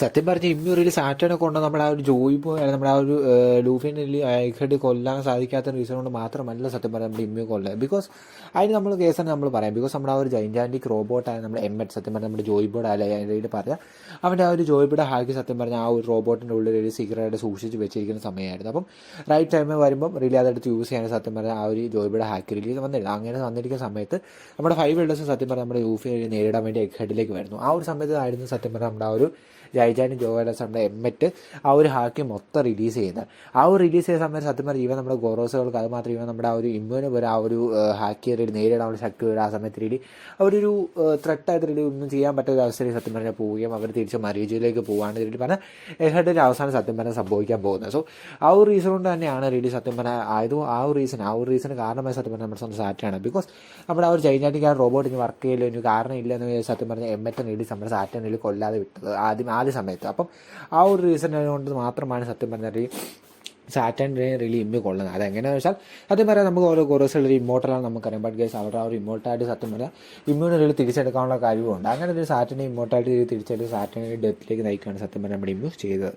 സത്യം പറഞ്ഞ ഇമ്മ്യൂറിൽ സാറ്റേണെ കൊണ്ട് നമ്മുടെ ആ ഒരു ജോയിബോ നമ്മുടെ ആ ഒരു ലൂഫിനെ ഹെഡ് കൊല്ലാൻ സാധിക്കാത്ത റീസൺ കൊണ്ട് മാത്രമല്ല സത്യം പറഞ്ഞാൽ നമ്മുടെ ഇമ്മ്യൂ കൊല്ലുക. ബിക്കോസ് അതിന് നമ്മൾ കേസാണ് നമ്മൾ പറയാം. ബിക്കോസ് നമ്മുടെ ആ ഒരു ജൈൻജാൻറ്റിക് റോബോട്ടായ നമ്മുടെ എംഎറ്റ് സത്യം പറഞ്ഞാൽ നമ്മുടെ ജോയിബോർഡ് അല്ല അതിൻ്റെ പറഞ്ഞാൽ അവൻ്റെ ആ ഒരു ജോയിബോർഡ് ഹാക്കി സത്യം പറഞ്ഞാൽ ആ ഒരു റോബോട്ടിൻ്റെ ഉള്ളിൽ ഒരു സീക്രട്ടായിട്ട് സൂക്ഷിച്ച് വെച്ചിരിക്കുന്ന സമയമായിരുന്നു. അപ്പം റൈറ്റ് ടൈമിൽ വരുമ്പം റിലീ അതെടുത്ത് യൂസ് ചെയ്യാൻ സത്യം പറഞ്ഞാൽ ആ ഒരു ജോയിബോർഡ് ഹാക്കി റിലീസ് വന്നില്ല. അങ്ങനെ വന്നിരിക്കുന്ന സമയത്ത് നമ്മുടെ 5 വെൽഡേഴ്സ് സത്യം പറഞ്ഞാൽ നമ്മുടെ ലൂഫിനെ നേരിടാൻ വേണ്ടി ഹെഡിലേക്ക് വരുന്നു. ആ ഒരു സമയത്ത് ആയിരുന്നു സത്യം പറഞ്ഞാൽ നമ്മുടെ ആ ഒരു ജൈജാനും ജോവലസ് നമ്മുടെ എംമെറ്റ് ആ ഒരു ഹാക്കി മൊത്തം റിലീസ് ചെയ്യുന്നത്. ആ ഒരു റിലീസ് ചെയ്ത സമയത്ത് സത്യം പറഞ്ഞാൽ ഇവൻ നമ്മുടെ ഗോറോസുകൾക്ക് അത് മാത്രം ഇവൻ നമ്മുടെ ആ ഒരു ഇമ്മ്യൂന് പോലെ ആ ഒരു ഹാക്കി നേരിടാനുള്ള ശക്തി വരും. ആ സമയത്ത് രീതി അവരൊരു ത്രെട്ടായിട്ട് രീതി ഒന്നും ചെയ്യാൻ പറ്റാത്ത അവസ്ഥയിൽ സത്യം പറഞ്ഞാൽ പോവുകയും അവർ തിരിച്ച് മരീജിയിലേക്ക് പോകാണ് രീതി പറഞ്ഞാൽ ഹെഡിൻ്റെ അവസാനം സത്യം പറഞ്ഞാൽ സംഭവിക്കാൻ പോകുന്നത്. സോ ആ ഒരു റീസൺ കൊണ്ട് തന്നെയാണ് രീതി സത്യം പറഞ്ഞാൽ ആ ഒരു റീസൺ കാരണമായി സത്യം പറഞ്ഞാൽ നമ്മുടെ സ്വന്തം സാറ്റാണ്. ബിക്കോസ് നമ്മുടെ ആ ഒരു ജൈനാറ്റിക് ആ റോബോട്ട് ഇനി വർക്ക് ചെയ്യില്ല, ഇനി കാരണം ഇല്ല എന്ന് സത്യം പറഞ്ഞാൽ എംമെറ്റ് രീതി നമ്മുടെ സാറ്റാനിൽ കൊല്ലാതെ വിട്ടത് ആദ്യ സമയത്ത്. അപ്പം ആ ഒരു റീസൺ കൊണ്ട് മാത്രമാണ് സത്യം പറഞ്ഞാൽ സാറ്റൻ്റെ റിലി ഇമ്മ്യൂ കൊള്ളുന്നത്. അതെങ്ങനെയാണെന്ന് വെച്ചാൽ സത്യം പറയാം നമുക്ക് ഓരോ ഗോറോസുകൾ ഇമ്മോർട്ടലാണ് നമുക്കറിയാം. ബട്ട് ഗൈസ് അവരുടെ ആ ഒരു ഇമ്മോർട്ടാലിറ്റി സത്യം പറഞ്ഞാൽ ഇമ്മ്യൂൺ റിലി തിരിച്ചെടുക്കാനുള്ള കഴിവുണ്ട്. അങ്ങനെ ഒരു സാറ്റൻ്റെ ഇമ്മോർട്ടാലിറ്റി തിരിച്ചെടുത്ത് സാറ്റൻ്റെ ഡെത്തിലേക്ക് നയിക്കുകയാണ് സത്യം പറഞ്ഞാൽ നമ്മുടെ ഇമ്മ്യൂ ചെയ്തത്.